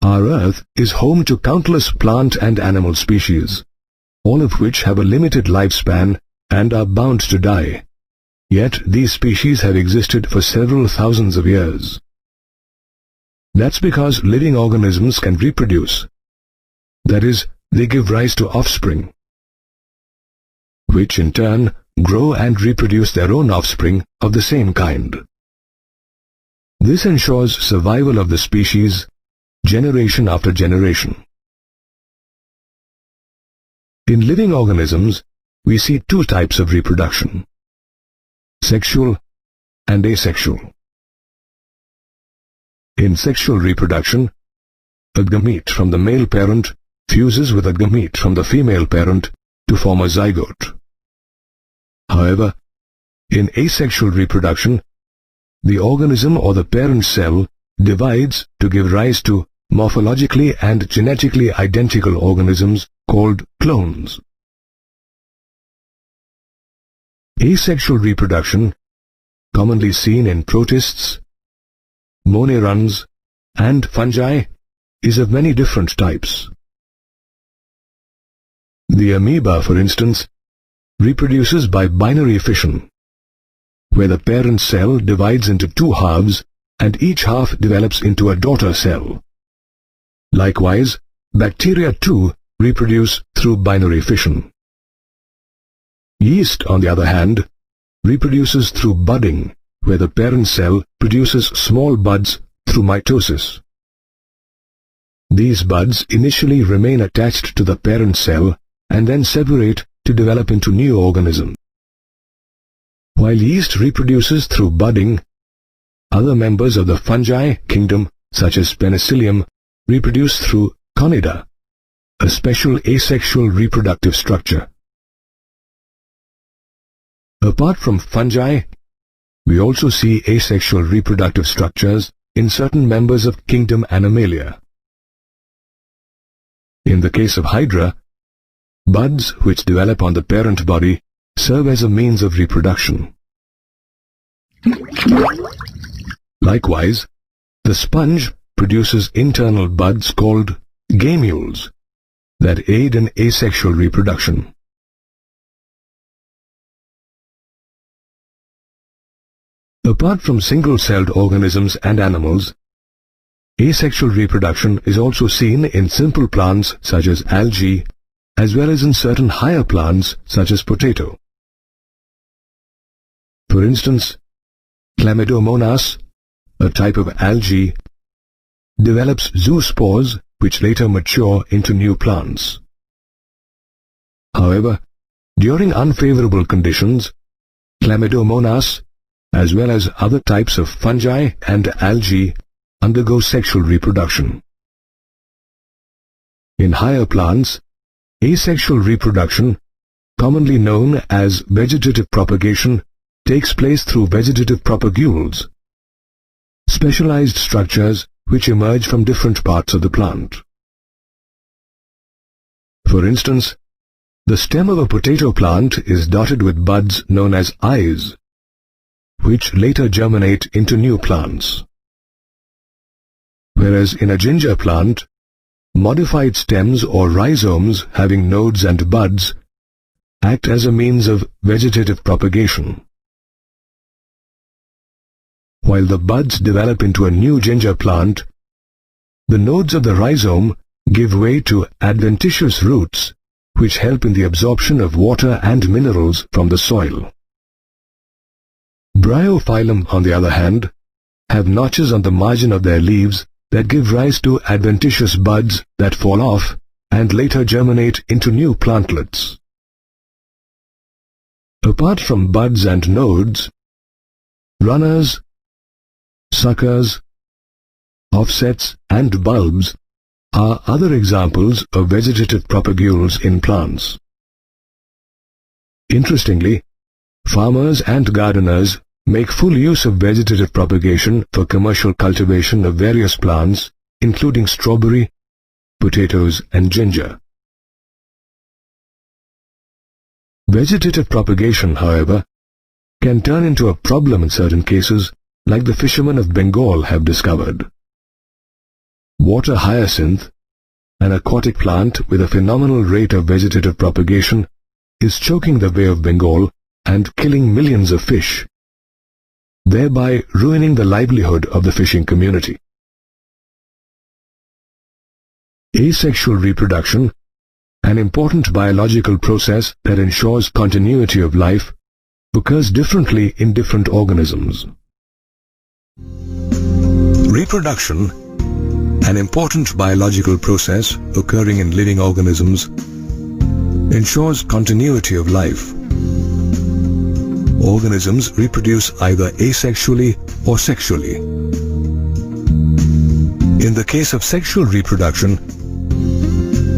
Our Earth is home to countless plant and animal species, all of which have a limited lifespan and are bound to die. Yet these species have existed for several thousands of years. That's because living organisms can reproduce. That is, they give rise to offspring, which in turn grow and reproduce their own offspring of the same kind. This ensures survival of the species generation after generation. In living organisms, we see two types of reproduction: sexual and asexual. In sexual reproduction, a gamete from the male parent fuses with a gamete from the female parent to form a zygote. However, in asexual reproduction, the organism or the parent cell divides to give rise to morphologically and genetically identical organisms called clones. Asexual reproduction, commonly seen in protists, moneruns, and fungi, is of many different types. The amoeba, for instance, reproduces by binary fission, where the parent cell divides into two halves and each half develops into a daughter cell. Likewise, bacteria too reproduce through binary fission. Yeast, on the other hand, reproduces through budding, where the parent cell produces small buds through mitosis. These buds initially remain attached to the parent cell and then separate to develop into new organisms. While yeast reproduces through budding, other members of the fungi kingdom, such as penicillium, reproduce through conida, a special asexual reproductive structure. Apart from fungi, we also see asexual reproductive structures in certain members of kingdom Animalia. In the case of Hydra, buds which develop on the parent body serve as a means of reproduction. Likewise, the sponge produces internal buds called gamules that aid in asexual reproduction. Apart from single-celled organisms and animals, asexual reproduction is also seen in simple plants such as algae, as well as in certain higher plants such as potato. For instance, Chlamydomonas, a type of algae, develops zoospores which later mature into new plants. However, during unfavorable conditions, Chlamydomonas, as well as other types of fungi and algae, undergo sexual reproduction. In higher plants, asexual reproduction, commonly known as vegetative propagation, takes place through vegetative propagules, specialized structures which emerge from different parts of the plant. For instance, the stem of a potato plant is dotted with buds known as eyes, which later germinate into new plants. Whereas in a ginger plant, modified stems or rhizomes having nodes and buds act as a means of vegetative propagation. While the buds develop into a new ginger plant, the nodes of the rhizome give way to adventitious roots which help in the absorption of water and minerals from the soil. Bryophyllum, on the other hand, have notches on the margin of their leaves that give rise to adventitious buds that fall off and later germinate into new plantlets. Apart from buds and nodes, runners, suckers, offsets, and bulbs are other examples of vegetative propagules in plants. Interestingly, farmers and gardeners make full use of vegetative propagation for commercial cultivation of various plants, including strawberry, potatoes, and ginger. Vegetative propagation, however, can turn into a problem in certain cases, like the fishermen of Bengal have discovered. water hyacinth, an aquatic plant with a phenomenal rate of vegetative propagation, is choking the Bay of Bengal and killing millions of fish, thereby ruining the livelihood of the fishing community. Asexual reproduction, an important biological process that ensures continuity of life, occurs differently in different organisms. Reproduction, an important biological process occurring in living organisms, ensures continuity of life. Organisms reproduce either asexually or sexually. In the case of sexual reproduction,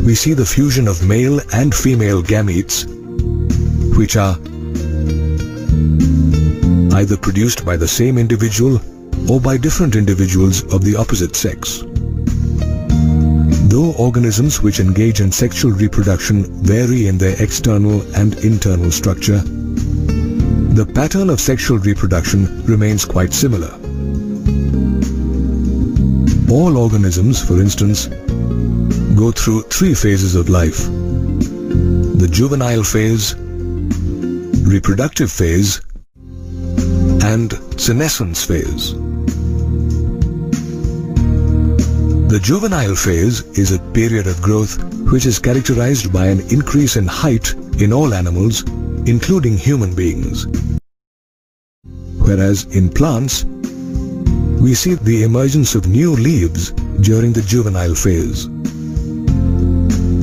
we see the fusion of male and female gametes, which are either produced by the same individual or by different individuals of the opposite sex. Though organisms which engage in sexual reproduction vary in their external and internal structure, the pattern of sexual reproduction remains quite similar. All organisms, for instance, go through 3 phases of life: the juvenile phase, reproductive phase, and senescence phase. The juvenile phase is a period of growth which is characterized by an increase in height in all animals, including human beings. Whereas in plants, we see the emergence of new leaves during the juvenile phase.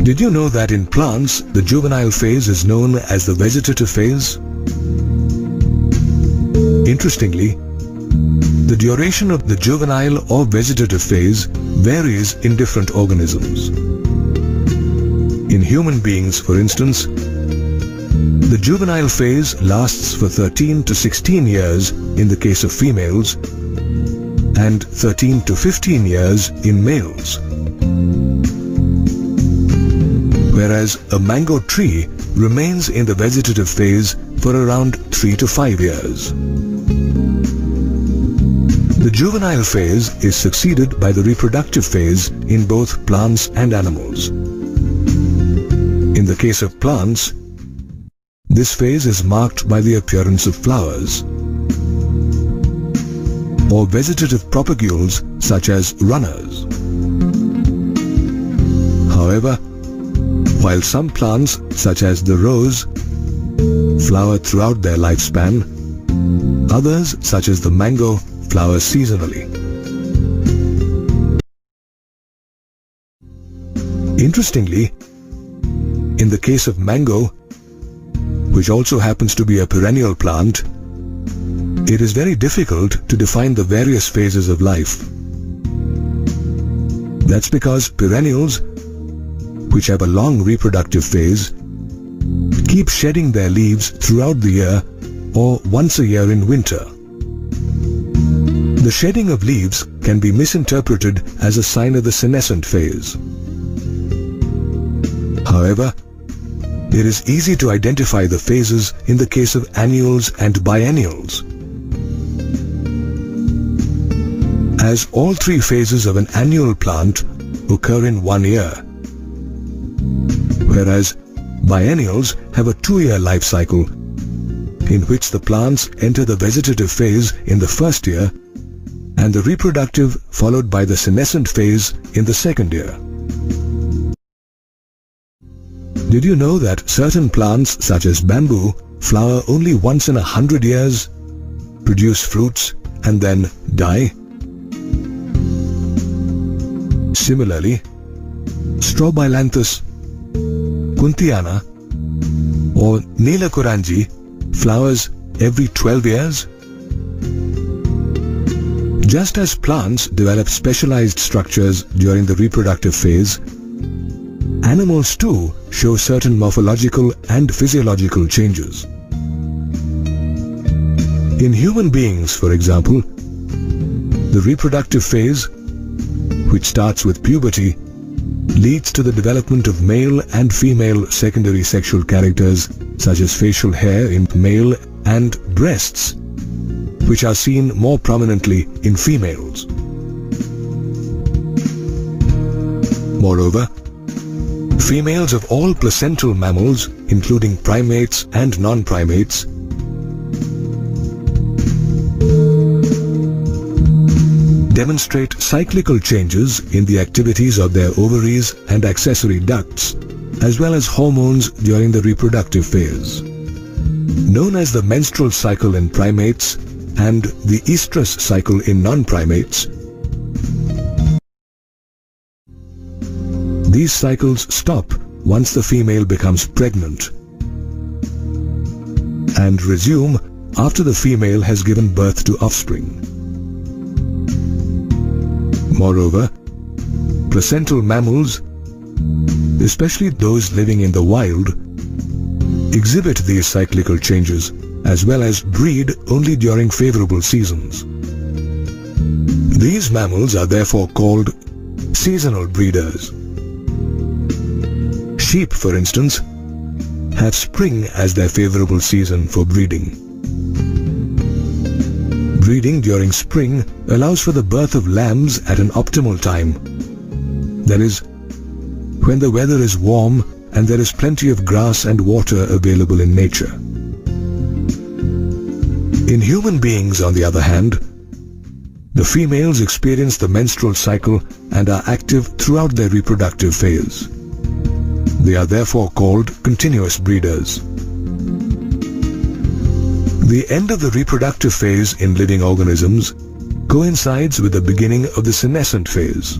Did you know that in plants, the juvenile phase is known as the vegetative phase? Interestingly, the duration of the juvenile or vegetative phase varies in different organisms. In human beings, for instance, the juvenile phase lasts for 13 to 16 years in the case of females and 13 to 15 years in males. Whereas a mango tree remains in the vegetative phase for around 3 to 5 years. The juvenile phase is succeeded by the reproductive phase in both plants and animals. In the case of plants, this phase is marked by the appearance of flowers or vegetative propagules such as runners. However, while some plants, such as the rose, flower throughout their lifespan, others, such as the mango, flower seasonally. Interestingly, in the case of mango, which also happens to be a perennial plant, it is very difficult to define the various phases of life. That's because perennials, which have a long reproductive phase, keep shedding their leaves throughout the year or once a year in winter. The shedding of leaves can be misinterpreted as a sign of the senescent phase. However, it is easy to identify the phases in the case of annuals and biennials. As all 3 phases of an annual plant occur in 1 year, whereas biennials have a 2-year life cycle in which the plants enter the vegetative phase in the first year and the reproductive followed by the senescent phase in the second year. Did you know that certain plants such as bamboo flower only once in 100 years, produce fruits and then die? Similarly, Strobilanthes kuntiana or Neelakuranji flowers every 12 years. Just as plants develop specialized structures during the reproductive phase, animals too show certain morphological and physiological changes. In human beings, for example, the reproductive phase, which starts with puberty, leads to the development of male and female secondary sexual characters such as facial hair in male and breasts, which are seen more prominently in females. Moreover, females of all placental mammals, including primates and non-primates, demonstrate cyclical changes in the activities of their ovaries and accessory ducts, as well as hormones during the reproductive phase. Known as the menstrual cycle in primates and the estrous cycle in non-primates, these cycles stop once the female becomes pregnant and resume after the female has given birth to offspring. Moreover, placental mammals, especially those living in the wild, exhibit these cyclical changes as well as breed only during favorable seasons. These mammals are therefore called seasonal breeders. Sheep, for instance, have spring as their favorable season for breeding. Breeding during spring allows for the birth of lambs at an optimal time. That is, when the weather is warm and there is plenty of grass and water available in nature. In human beings, on the other hand, the females experience the menstrual cycle and are active throughout their reproductive phase. They are therefore called continuous breeders. The end of the reproductive phase in living organisms coincides with the beginning of the senescent phase,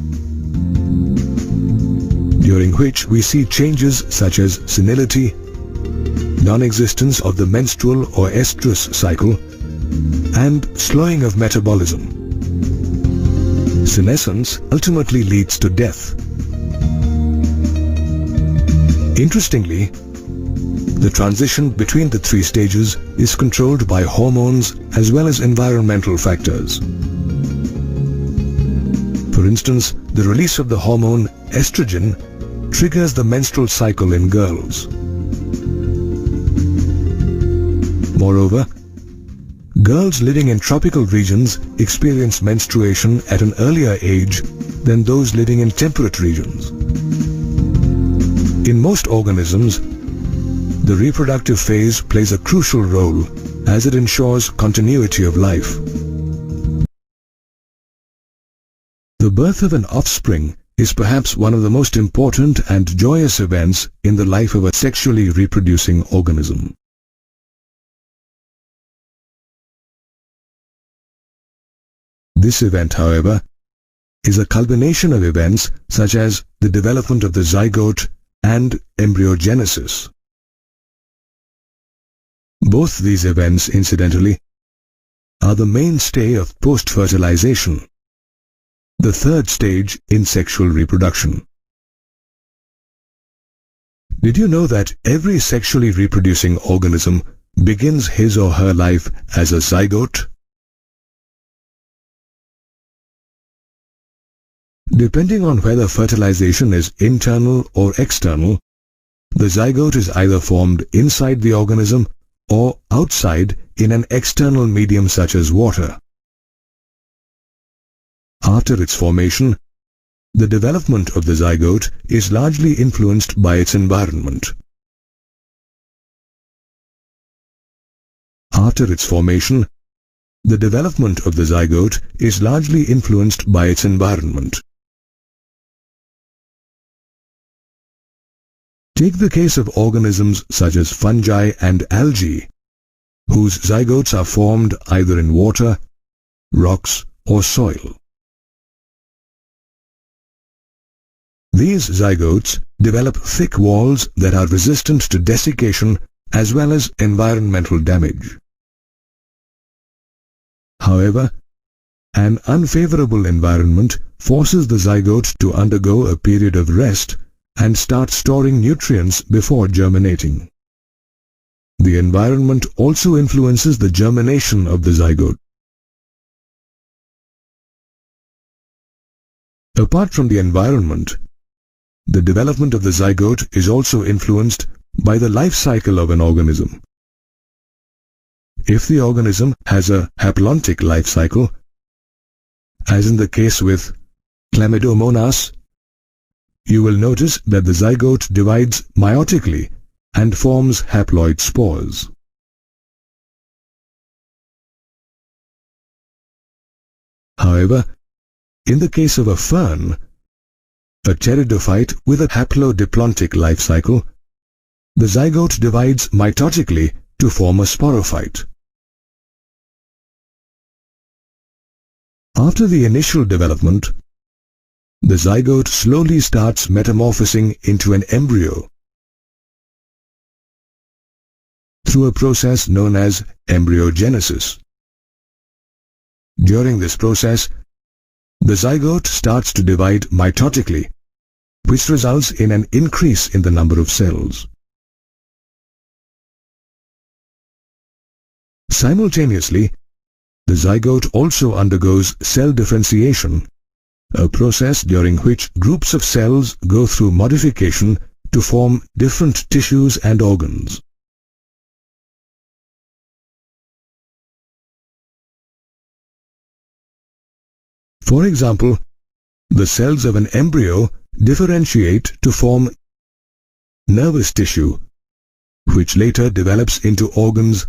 during which we see changes such as senility, non-existence of the menstrual or estrous cycle, and slowing of metabolism. Senescence ultimately leads to death. Interestingly, the transition between the three stages is controlled by hormones as well as environmental factors. For instance, the release of the hormone estrogen triggers the menstrual cycle in girls. Moreover, girls living in tropical regions experience menstruation at an earlier age than those living in temperate regions. In most organisms, the reproductive phase plays a crucial role as it ensures continuity of life. The birth of an offspring is perhaps one of the most important and joyous events in the life of a sexually reproducing organism. This event, however, is a culmination of events such as the development of the zygote and embryogenesis. Both these events, incidentally, are the mainstay of post-fertilization, the third stage in sexual reproduction. Did you know that every sexually reproducing organism begins his or her life as a zygote? Depending on whether fertilization is internal or external, the zygote is either formed inside the organism or outside in an external medium such as water. After its formation, the development of the zygote is largely influenced by its environment. After its formation, the development of the zygote is largely influenced by its environment. Take the case of organisms such as fungi and algae, whose zygotes are formed either in water, rocks, or soil. These zygotes develop thick walls that are resistant to desiccation as well as environmental damage. However, an unfavorable environment forces the zygote to undergo a period of rest and start storing nutrients before germinating. The environment also influences the germination of the zygote. Apart from the environment, the development of the zygote is also influenced by the life cycle of an organism. If the organism has a haplontic life cycle, as in the case with Chlamydomonas, you will notice that the zygote divides meiotically and forms haploid spores. However, in the case of a fern, a pteridophyte with a haplodiplontic life cycle, the zygote divides mitotically to form a sporophyte. After the initial development, the zygote slowly starts metamorphosing into an embryo through a process known as embryogenesis. During this process, the zygote starts to divide mitotically, which results in an increase in the number of cells. Simultaneously, the zygote also undergoes cell differentiation, a process during which groups of cells go through modification to form different tissues and organs. For example, the cells of an embryo differentiate to form nervous tissue, which later develops into organs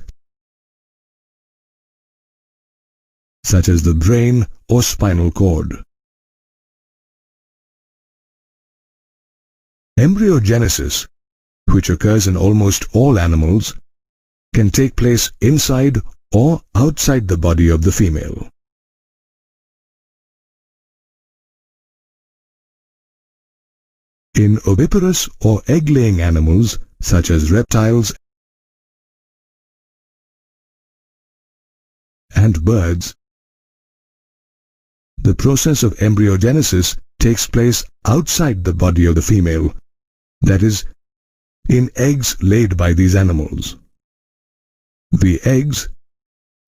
such as the brain or spinal cord. Embryogenesis, which occurs in almost all animals, can take place inside or outside the body of the female. In oviparous or egg-laying animals such as reptiles and birds, the process of embryogenesis takes place outside the body of the female, that is, in eggs laid by these animals. The eggs,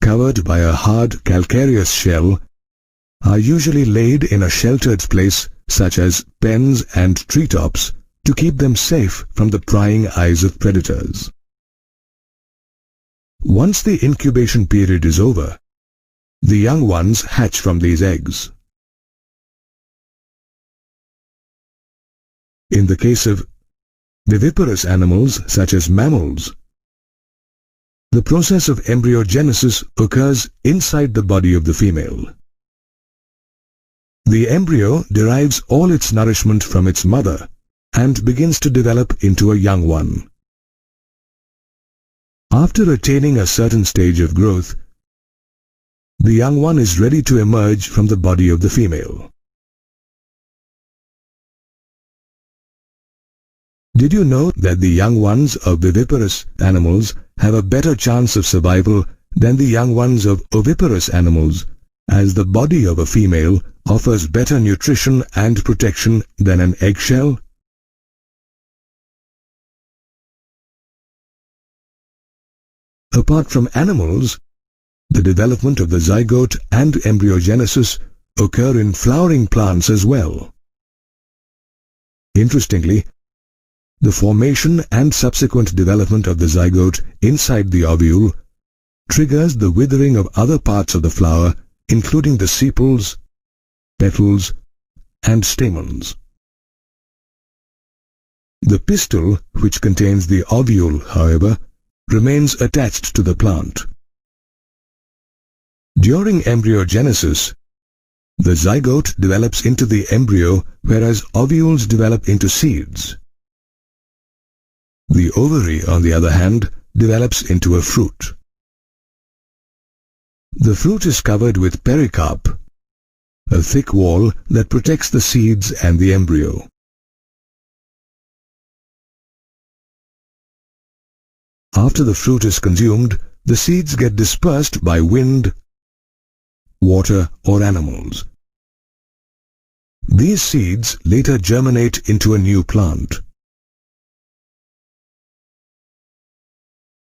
covered by a hard calcareous shell, are usually laid in a sheltered place such as pens and treetops to keep them safe from the prying eyes of predators. Once the incubation period is over, the young ones hatch from these eggs. In the case of viviparous animals such as mammals, the process of embryogenesis occurs inside the body of the female. The embryo derives all its nourishment from its mother and begins to develop into a young one. After attaining a certain stage of growth, the young one is ready to emerge from the body of the female. Did you know that the young ones of viviparous animals have a better chance of survival than the young ones of oviparous animals, as the body of a female offers better nutrition and protection than an eggshell? Apart from animals, the development of the zygote and embryogenesis occur in flowering plants as well. Interestingly, the formation and subsequent development of the zygote inside the ovule triggers the withering of other parts of the flower, including the sepals, petals, and stamens. The pistil, which contains the ovule, however, remains attached to the plant. During embryogenesis, the zygote develops into the embryo, whereas ovules develop into seeds. The ovary, on the other hand, develops into a fruit. The fruit is covered with pericarp, a thick wall that protects the seeds and the embryo. After the fruit is consumed, the seeds get dispersed by wind, water, or animals. These seeds later germinate into a new plant.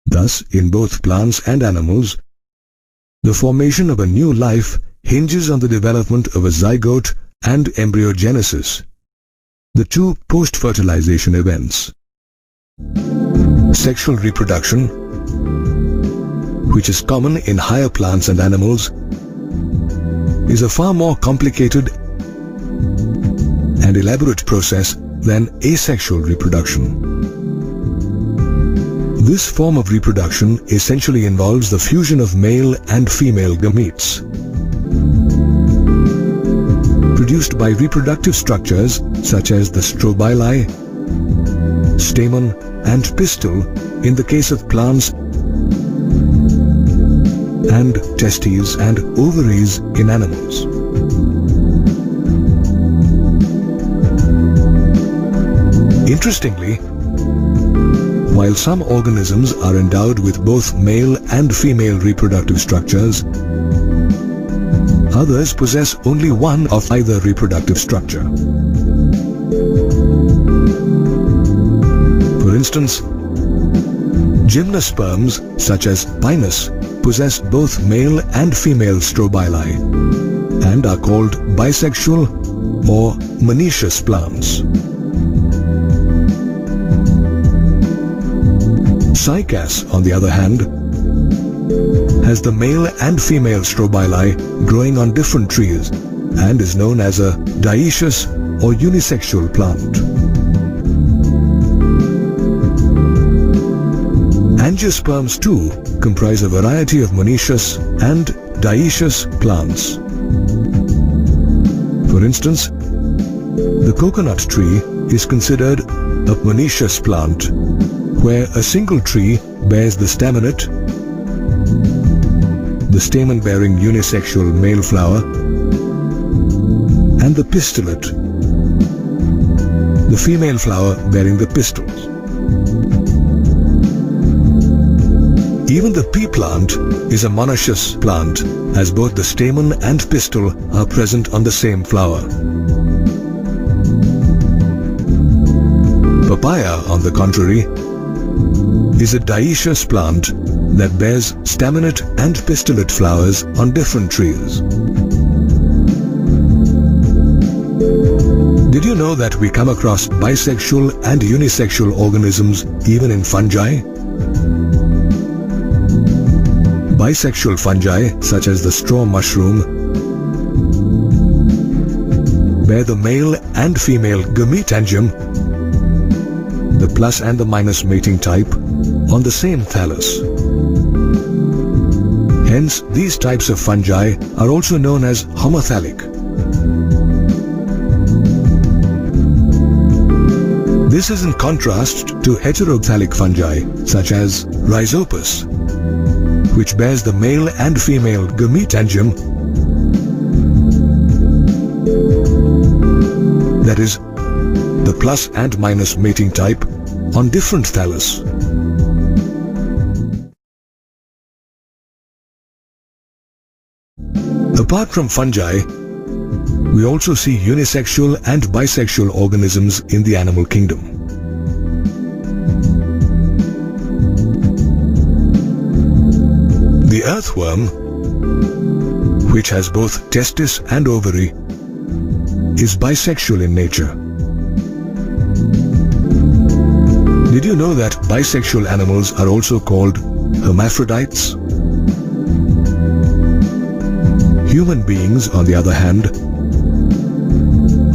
Thus, in both plants and animals, the formation of a new life hinges on the development of a zygote and embryogenesis, the two post-fertilization events. Sexual reproduction, which is common in higher plants and animals, is a far more complicated and elaborate process than asexual reproduction. This form of reproduction essentially involves the fusion of male and female gametes, produced by reproductive structures such as the strobili, stamen and pistil in the case of plants, and testes and ovaries in animals. Interestingly, while some organisms are endowed with both male and female reproductive structures, others possess only one of either reproductive structure. For instance, gymnosperms such as pinus possess both male and female strobili and are called bisexual or monoecious plants. Cycas, on the other hand, has the male and female strobili growing on different trees and is known as a dioecious or unisexual plant. Angiosperms too comprise a variety of monoecious and dioecious plants. For instance, the coconut tree is considered a monoecious plant, where a single tree bears the staminate, the stamen-bearing unisexual male flower, and the pistillate, the female flower bearing the pistils. Even the pea plant is a monoecious plant, as both the stamen and pistil are present on the same flower. Papaya, on the contrary, is a dioecious plant that bears staminate and pistillate flowers on different trees. Did you know that we come across bisexual and unisexual organisms even in fungi? Bisexual fungi, such as the straw mushroom, bear the male and female gametangium, the plus and the minus mating type, on the same thallus. Hence, these types of fungi are also known as homothallic. This is in contrast to heterothallic fungi, such as Rhizopus, which bears the male and female gametangium, that is, the plus and minus mating type, on different thallus. Apart from fungi, we also see unisexual and bisexual organisms in the animal kingdom. The earthworm, which has both testis and ovary, is bisexual in nature. Did you know that bisexual animals are also called hermaphrodites? Human beings, on the other hand,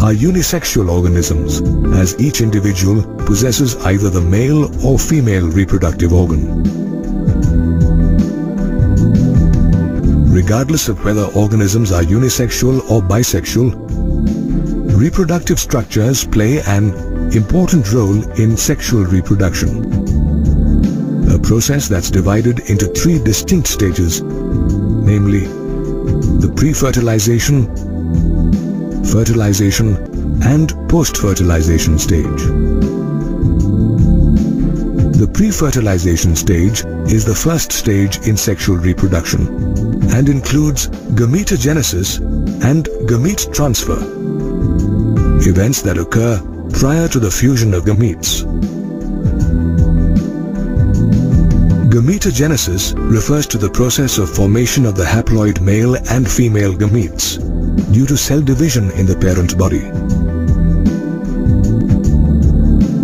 are unisexual organisms, as each individual possesses either the male or female reproductive organ. Regardless of whether organisms are unisexual or bisexual, reproductive structures play an important role in sexual reproduction, a process that's divided into three distinct stages, namely the pre-fertilization, fertilization, and post-fertilization stage. The pre-fertilization stage is the first stage in sexual reproduction and includes gametogenesis and gamete transfer, events that occur prior to the fusion of gametes. Gametogenesis refers to the process of formation of the haploid male and female gametes due to cell division in the parent body.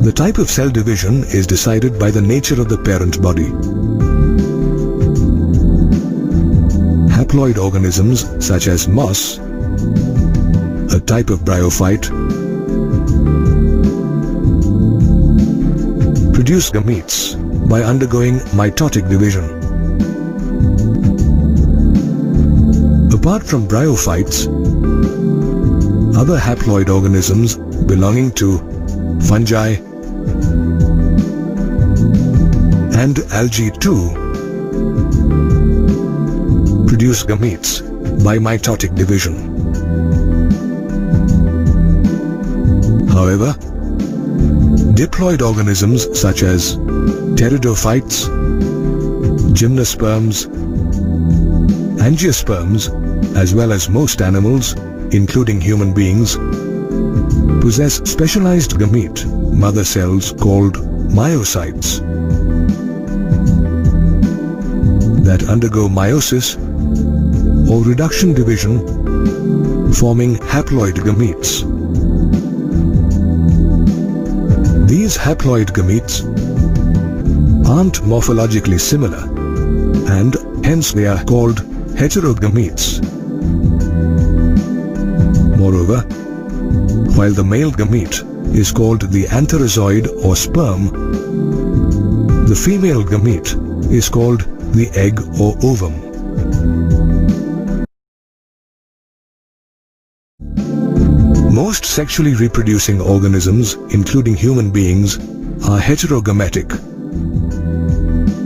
The type of cell division is decided by the nature of the parent body. Haploid organisms such as moss, a type of bryophyte, produce gametes by undergoing mitotic division. Apart from bryophytes, other haploid organisms belonging to fungi and algae too produce gametes by mitotic division. However, diploid organisms such as pteridophytes, gymnosperms, angiosperms, as well as most animals, including human beings, possess specialized gamete mother cells called myocytes that undergo meiosis or reduction division, forming haploid gametes. These haploid gametes aren't morphologically similar, and hence they are called heterogametes. Moreover, while the male gamete is called the antherozoid or sperm, the female gamete is called the egg or ovum. Most sexually reproducing organisms, including human beings, are heterogametic,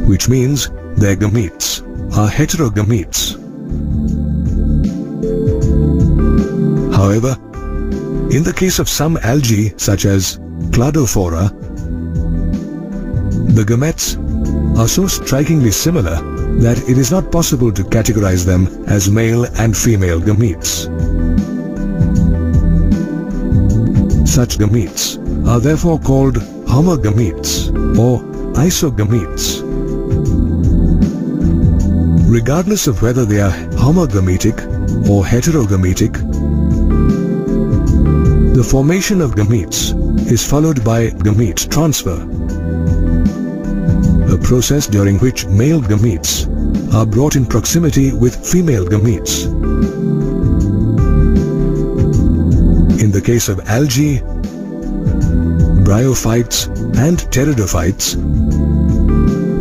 which means their gametes are heterogametes. However, in the case of some algae such as cladophora, the gametes are so strikingly similar that it is not possible to categorize them as male and female gametes. Such gametes are therefore called homogametes or isogametes. Regardless of whether they are homogametic or heterogametic, the formation of gametes is followed by gamete transfer, a process during which male gametes are brought in proximity with female gametes. In the case of algae, bryophytes and pteridophytes,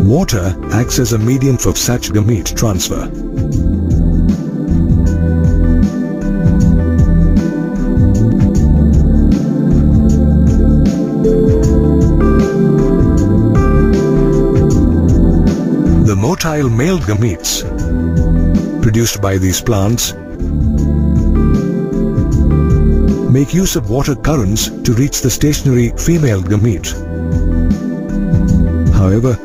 water acts as a medium for such gamete transfer. The motile male gametes produced by these plants make use of water currents to reach the stationary female gamete. However,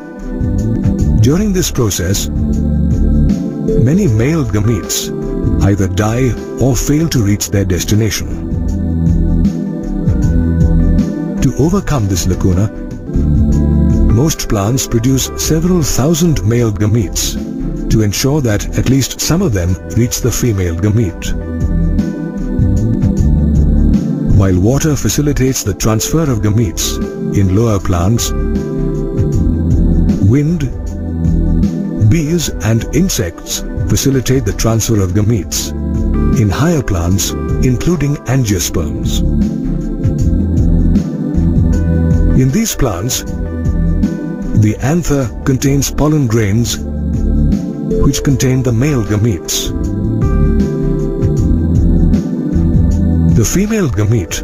during this process, many male gametes either die or fail to reach their destination. To overcome this lacuna, most plants produce several thousand male gametes to ensure that at least some of them reach the female gamete. While water facilitates the transfer of gametes in lower plants, wind, bees and insects facilitate the transfer of gametes in higher plants, including angiosperms. In these plants, the anther contains pollen grains which contain the male gametes. The female gamete,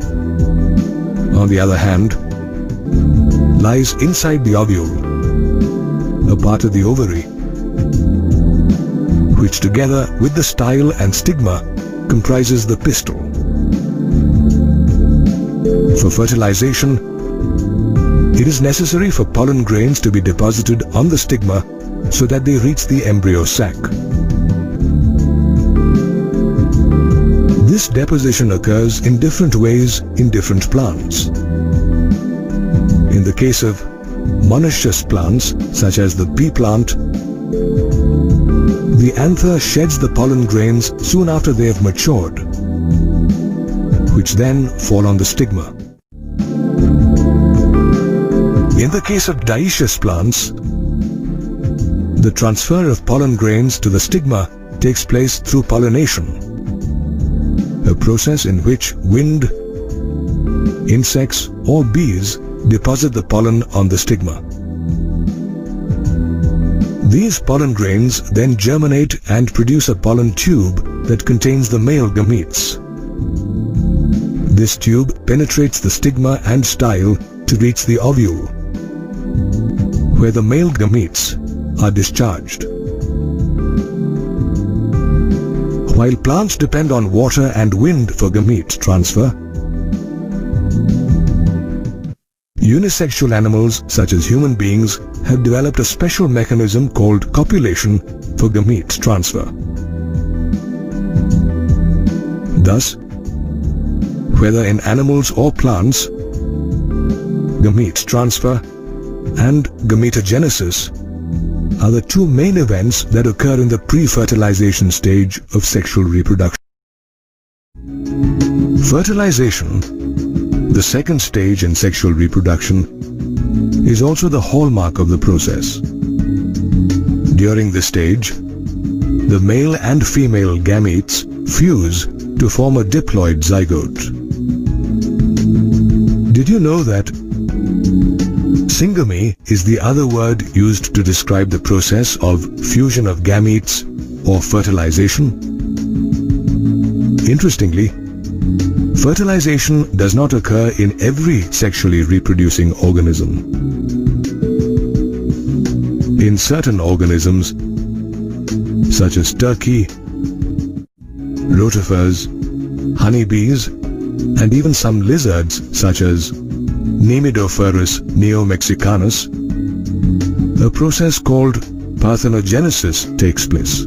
on the other hand, lies inside the ovule, a part of the ovary, which together with the style and stigma comprises the pistil. For fertilization, it is necessary for pollen grains to be deposited on the stigma so that they reach the embryo sac. This deposition occurs in different ways in different plants. In the case of monoecious plants, such as the pea plant, the anther sheds the pollen grains soon after they have matured, which then fall on the stigma. In the case of dioecious plants, the transfer of pollen grains to the stigma takes place through pollination, a process in which wind, insects or bees deposit the pollen on the stigma. These pollen grains then germinate and produce a pollen tube that contains the male gametes. This tube penetrates the stigma and style to reach the ovule, where the male gametes are discharged. While plants depend on water and wind for gamete transfer, unisexual animals such as human beings have developed a special mechanism called copulation for gamete transfer. Thus, whether in animals or plants, gamete transfer and gametogenesis are the two main events that occur in the pre-fertilization stage of sexual reproduction. Fertilization, the second stage in sexual reproduction, is also the hallmark of the process. During this stage, the male and female gametes fuse to form a diploid zygote. Did you know that syngamy is the other word used to describe the process of fusion of gametes or fertilization? Interestingly, fertilization does not occur in every sexually reproducing organism. In certain organisms, such as turkey, rotifers, honeybees, and even some lizards such as Nemidophorus neomexicanus, a process called parthenogenesis takes place.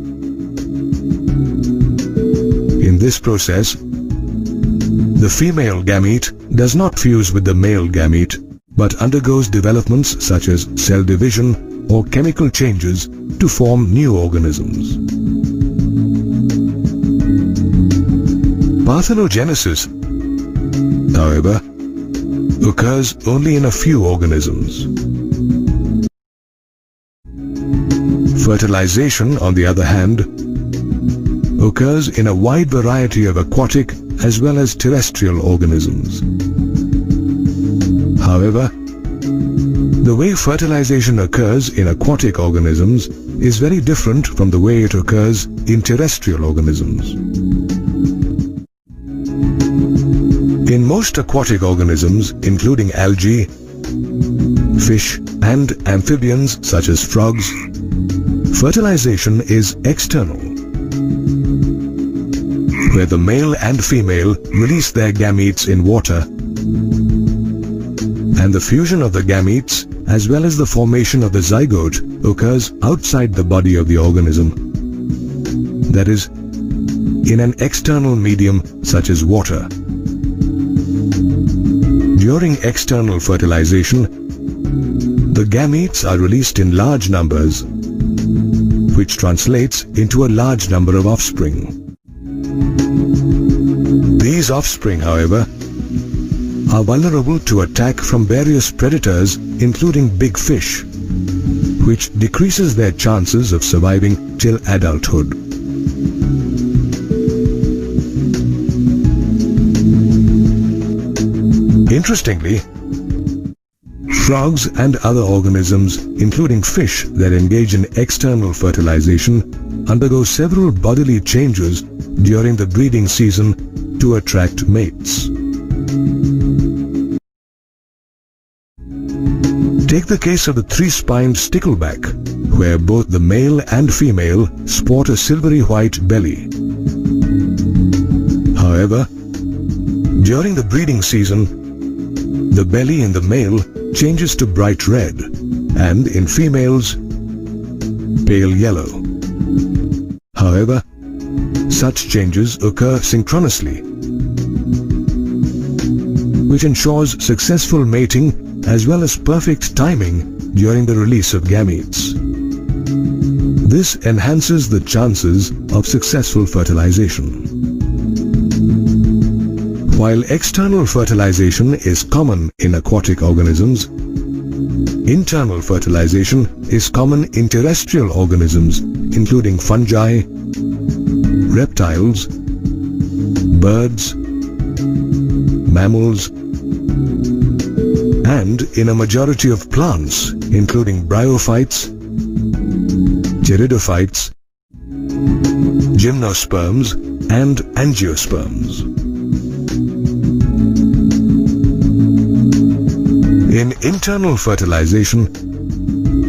In this process, the female gamete does not fuse with the male gamete, but undergoes developments such as cell division or chemical changes to form new organisms. Parthenogenesis, however, occurs only in a few organisms. Fertilization, on the other hand, occurs in a wide variety of aquatic as well as terrestrial organisms. However, the way fertilization occurs in aquatic organisms is very different from the way it occurs in terrestrial organisms. In most aquatic organisms, including algae, fish, and amphibians such as frogs, fertilization is external, where the male and female release their gametes in water, and the fusion of the gametes as well as the formation of the zygote occurs outside the body of the organism, that is, in an external medium such as water. During external fertilization, the gametes are released in large numbers, which translates into a large number of offspring. These offspring, however, are vulnerable to attack from various predators, including big fish, which decreases their chances of surviving till adulthood. Interestingly, frogs and other organisms, including fish that engage in external fertilization, undergo several bodily changes during the breeding season to attract mates. Take the case of the three-spined stickleback, where both the male and female sport a silvery white belly. However, during the breeding season, the belly in the male changes to bright red, and in females, pale yellow. However, such changes occur synchronously, which ensures successful mating as well as perfect timing during the release of gametes. This enhances the chances of successful fertilization. While external fertilization is common in aquatic organisms, internal fertilization is common in terrestrial organisms, including fungi, reptiles, birds, mammals, and in a majority of plants, including bryophytes, pteridophytes, gymnosperms, and angiosperms. In internal fertilization,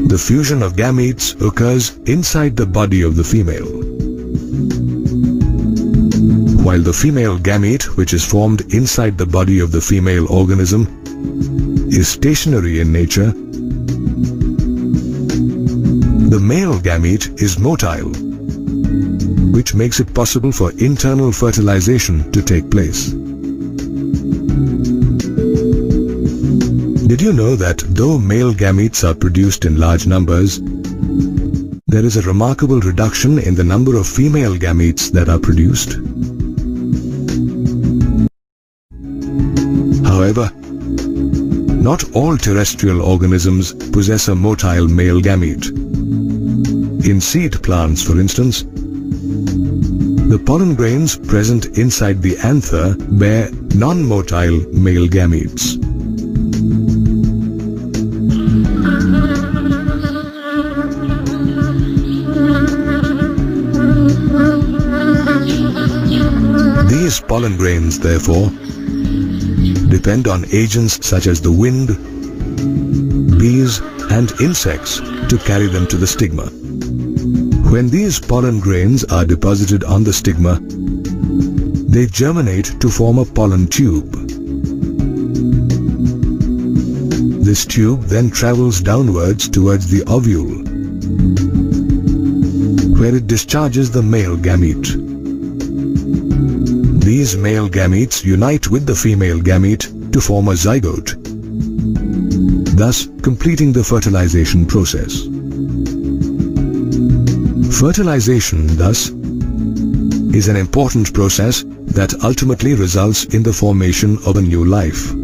the fusion of gametes occurs inside the body of the female. While the female gamete, which is formed inside the body of the female organism, is stationary in nature, the male gamete is motile, which makes it possible for internal fertilization to take place. Did you know that though male gametes are produced in large numbers, there is a remarkable reduction in the number of female gametes that are produced? However, not all terrestrial organisms possess a motile male gamete. In seed plants, for instance, the pollen grains present inside the anther bear non-motile male gametes. These pollen grains, therefore, depend on agents such as the wind, bees, and insects to carry them to the stigma. When these pollen grains are deposited on the stigma, they germinate to form a pollen tube. This tube then travels downwards towards the ovule, where it discharges the male gamete. These male gametes unite with the female gamete to form a zygote, thus completing the fertilization process. Fertilization, thus, is an important process that ultimately results in the formation of a new life.